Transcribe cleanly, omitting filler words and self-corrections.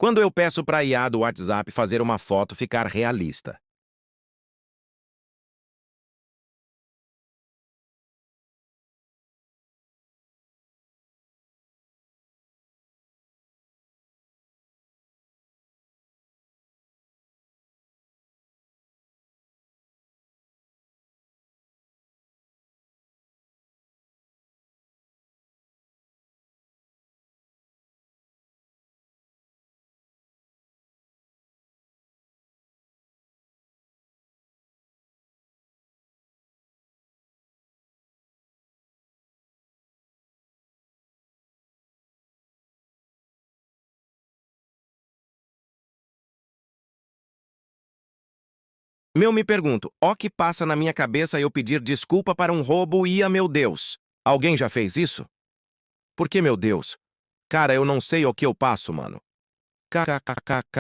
Quando eu peço para a IA do WhatsApp fazer uma foto ficar realista. Me pergunto, o que passa na minha cabeça eu pedir desculpa para um roubo e meu Deus. Alguém já fez isso? Por que, meu Deus? Cara, eu não sei o que eu passo, mano. KKKK.